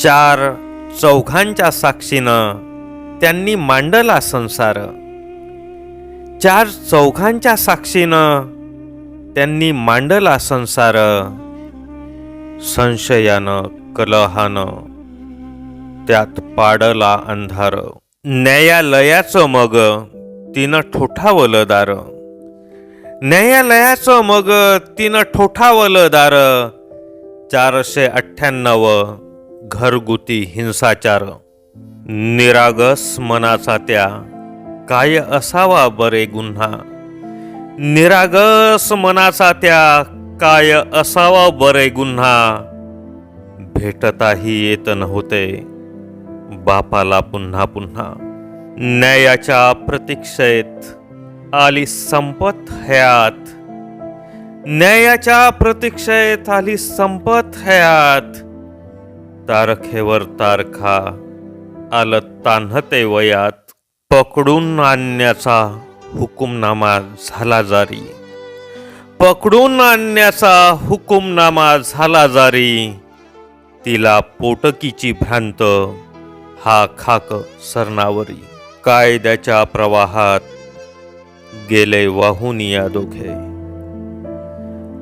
चार चौघांच्या साक्षीनं त्यांनी मांडला संसार. चार चौघांच्या साक्षीनं त्यांनी मांडला संसार. संशयानं कलहानं त्यात पाडला अंधार. न्यायालयाचं मग तिनं ठोठावलं दार. न्यायालयाचं मग तिनं ठोठावलं दार. 498 घरगुती हिंसाचार. निरागस मनाचा त्या काय असावा बरे गुन्हा. निरागस मनाचा त्या काय असावा बरे गुन्हा. भेटताही येत नव्हते बापाला पुन्हा पुन्हा. न्यायाच्या प्रतीक्षेत आली संपत हयात. न्यायाच्या प्रतीक्षेत आली संपत हयात. तारखेवर तारखा आलं तान्हते वयात. पकडून आणण्याचा हुकुमनामा झाला जारी. पकडून आणण्याचा हुकुमनामा झाला जारी. तिला पोटकीची भ्रांत हा खाक सरनावरी. कायद्याच्या प्रवाहात गेले वाहून या दोघे.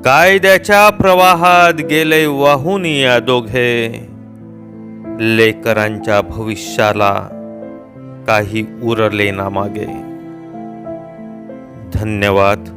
कायद्याच्या प्रवाहात गेले वाहून या दोघे. लेकरांच्या भविष्याला काही उरले ना मागे. धन्यवाद.